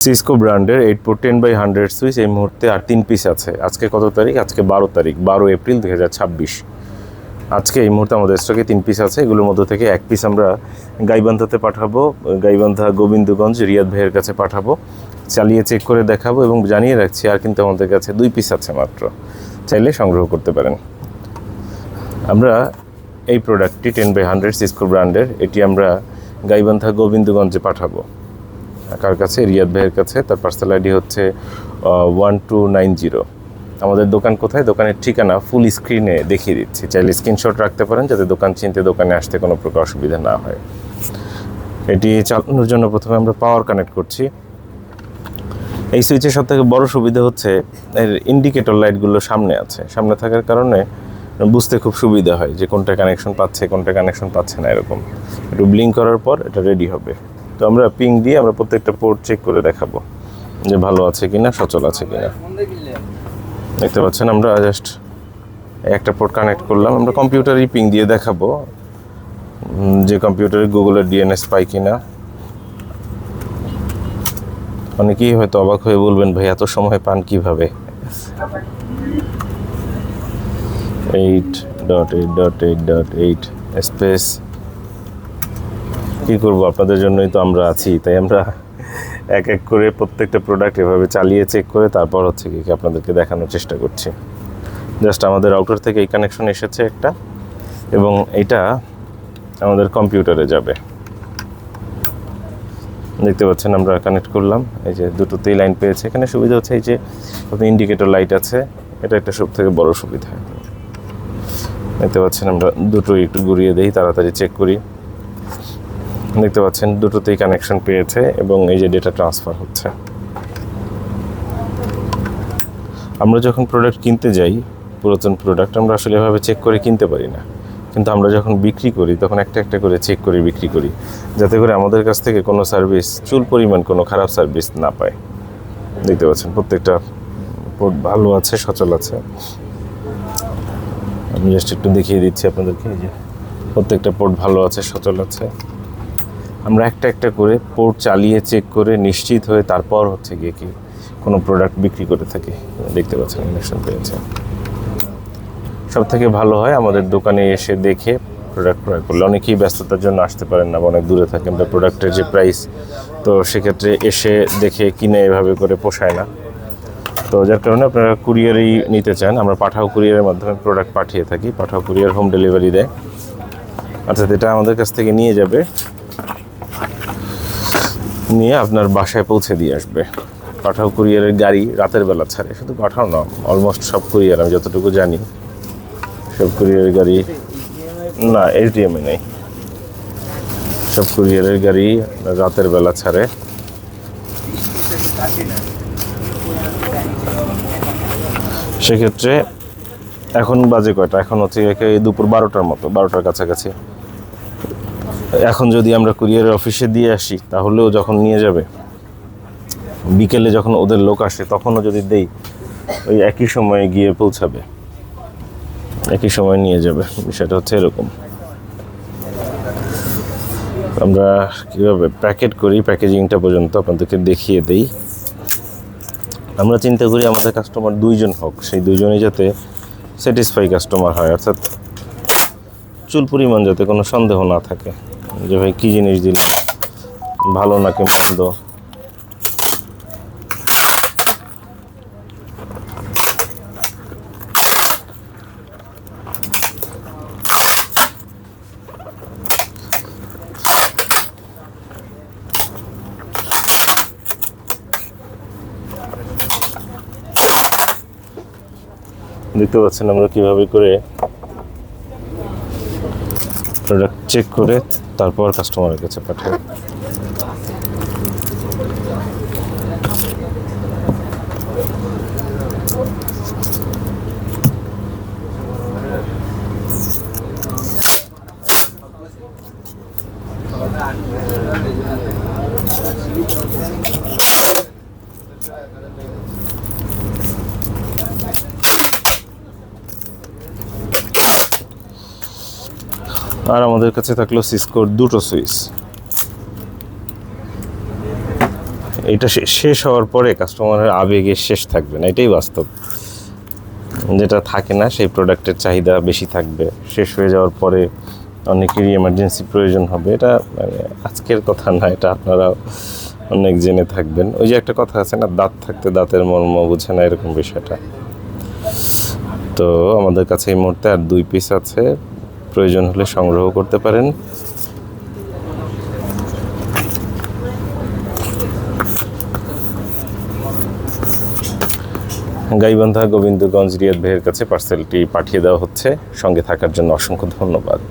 Cisco ব্র্যান্ডের 8x10/100 switch এই মুহূর্তে আর 3 পিস আছে। আজকে কত তারিখ? আজকে 12 তারিখ, 12 এপ্রিল 2026। আজকে এই মুহূর্তে আমাদের স্টকে 3 পিস আছে। এগুলোর মধ্যে থেকে এক পিস আমরা গাইবান্ধাতে পাঠাবো, গাইবান্ধা গোবিন্দগঞ্জ রিয়াদ ভাইয়ের কাছে পাঠাবো, চালিয়ে চেক করে দেখাবো এবং জানিয়ে রাখছি আর কিন্তু আমাদের কাছে 2 পিস আছে মাত্র, চাইলে সংগ্রহ করতে পারেন। আমরা এই প্রোডাক্টটি 10/100 সিসকো ব্র্যান্ডের, এটি আমরা গাইবান্ধা গোবিন্দগঞ্জে পাঠাবো। কার কাছে? রিয়াদ ভাইয়ের কাছে। তার পার্সেল আইডি হচ্ছে 1290। আমাদের দোকান কোথায়? দোকানের ঠিকানা ফুল স্ক্রিনে দেখিয়ে দিচ্ছি, চাইলে স্ক্রিনশট রাখতে পারেন যাতে দোকান চিনতে দোকানে আসতে কোনো প্রকার অসুবিধা না হয়। এটি চালানোর জন্য প্রথমে আমরা পাওয়ার কানেক্ট করছি। এই সুইচের সবথেকে বড় সুবিধা হচ্ছে এর ইন্ডিকেটর লাইটগুলো সামনে আছে। সামনে থাকার কারণে বুঝতে খুব সুবিধা হয় যে কোনটা কানেকশন পাচ্ছে কোনটা কানেকশন পাচ্ছে না। এরকম একটু ব্লিঙ্ক করার পর এটা রেডি হবে। তো আমরা পিং দিয়ে আমরা প্রত্যেকটা পোর্ট চেক করে দেখাবো যে ভালো আছে কিনা, সচল আছে কিনা। দেখতে পাচ্ছেন আমরা জাস্ট একটা পোর্ট কানেক্ট করলাম। আমরা কম্পিউটারই পিং দিয়ে দেখাবো যে কম্পিউটারে গুগলের ডিএনএস পাই কিনা। অনেকেই হয়তো অবাক হয়ে বলবেন, ভাই এত সময় পান কিভাবে? 8.8.8.8 স্পেস কী করবো, আপনাদের জন্যই তো আমরা আছি। তাই আমরা এক এক করে প্রত্যেকটা প্রোডাক্ট এভাবে চালিয়ে চেক করে তারপর হচ্ছে কি আপনাদেরকে দেখানোর চেষ্টা করছি। জাস্ট আমাদের রাউটার থেকে এই কানেকশন এসেছে একটা, এবং এটা আমাদের কম্পিউটারে যাবে। দেখতে পাচ্ছেন আমরা কানেক্ট করলাম, এই যে দুটোতেই লাইন পেয়েছে। এখানে সুবিধা হচ্ছে এই যে ইন্ডিকেটর লাইট আছে, এটা একটা সব থেকে বড় সুবিধা। দেখতে পাচ্ছেন আমরা দুটোই একটু ঘুরিয়ে দিই, তাড়াতাড়ি চেক করি। দেখতে পাচ্ছেন দুটোতেই কানেকশন পেয়েছে এবং এই যে ডেটা ট্রান্সফার হচ্ছে। আমরা যখন প্রোডাক্ট কিনতে যাই, পুরাতন প্রোডাক্ট আমরা আসলে এভাবে চেক করে কিনতে পারি না, কিন্তু আমরা যখন বিক্রি করি তখন একটা একটা করে চেক করে বিক্রি করি, যাতে করে আমাদের কাছ থেকে কোনো সার্ভিস চুল পরিমাণ কোনো খারাপ সার্ভিস না পায়। দেখতে পাচ্ছেন প্রত্যেকটা পোর্ট ভালো আছে, সচল আছে। আমি জাস্ট একটু দেখিয়ে দিচ্ছি আপনাদেরকে, এই যে প্রত্যেকটা পোর্ট ভালো আছে, সচল আছে। আমরা একটা একটা করে পোর্ট চালিয়ে চেক করে নিশ্চিত হয়ে তারপর হচ্ছে গিয়ে কি কোনো প্রোডাক্ট বিক্রি করে থাকি। দেখতে পাচ্ছেন কানেকশন পেয়েছে। সব থেকে ভালো হয় আমাদের দোকানে এসে দেখে প্রোডাক্ট ক্রয় করলে। অনেকেই ব্যস্ততার জন্য আসতে পারেন না, অনেক দূরে থাকেন, বা প্রোডাক্টের যে প্রাইস, তো সেক্ষেত্রে এসে দেখে কিনে এভাবে করে পোষায় না। তো যার কারণে আপনারা কুরিয়ারই নিতে চান, আমরা পাঠাও কুরিয়ারের মাধ্যমে প্রোডাক্ট পাঠিয়ে থাকি। পাঠাও কুরিয়ার হোম ডেলিভারি দেয়। আচ্ছা, এটা আমাদের কাছ থেকে নিয়ে যাবে, নিয়ে আপনার বাসায় পৌঁছে দিয়ে আসবে। পাঠাও কুরিয়ারের গাড়ি রাতের বেলা ছাড়ে, শুধু পাঠাও না, অলমোস্ট সব কুরিয়ার আমি যতটুকু জানি সব কুরিয়ারের গাড়ি, না এসডিএমে নেই, সব কুরিয়ারের গাড়ি রাতের বেলা ছাড়ে। সেক্ষেত্রে এখন বাজে কয়টা? এখন হচ্ছে দুপুর 12টার মতো, 12টার কাছাকাছি। এখন যদি আমরা কুরিয়ারের অফিসে দিয়ে আসি, তাহলেও যখন নিয়ে যাবে বিকেলে যখন ওদের লোক আসে তখনও যদি দেই, ওই একই সময়ে গিয়ে পৌঁছাবে, একই সময় নিয়ে যাবে। বিষয়টা হচ্ছে এরকম। আমরা কীভাবে প্যাকেট করি, প্যাকেজিংটা পর্যন্ত আপনাদেরকে দেখিয়ে দেই। আমরা চিন্তা করি আমাদের কাস্টমার 2 জন হোক, সেই 2 জনই যাতে স্যাটিসফাই কাস্টমার হয়, অর্থাৎ চুল পরিমাণ যাতে কোনো সন্দেহ না থাকে যে ভাই কী জিনিস দিলাম, ভালো নাকি মন্দ। দেখতে পাচ্ছেন আমরা কীভাবে করে প্রোডাক্ট চেক করে তারপর কাস্টমারের কাছে পাঠাই। আর আমাদের কাছে থাকলো সিসকোর 2টো সুইচ। এটা শেষ হওয়ার পরে কাস্টমারের আবেগে শেষ থাকবে না, এটাই বাস্তব। যেটা থাকে না সেই প্রোডাক্টের চাহিদা বেশি থাকবে, শেষ হয়ে যাওয়ার পরে অনেকেরই এমার্জেন্সি প্রয়োজন হবে। এটা মানে আজকের কথা না, এটা আপনারা অনেক জেনে থাকবেন। ওই যে একটা কথা আছে না, দাঁত থাকতে দাঁতের মর্ম বোঝে না, এরকম বিষয়টা। তো আমাদের কাছে এই মুহূর্তে আর 2 পিস আছে, প্রয়োজন হলে সংগ্রহ করতে পারেন। গাইবান্ধা গোবিন্দগঞ্জ রিয়াদ ভাইয়ের কাছে পার্সেলটি পাঠিয়ে দেওয়া হচ্ছে। সঙ্গে থাকার জন্য অসংখ্য ধন্যবাদ।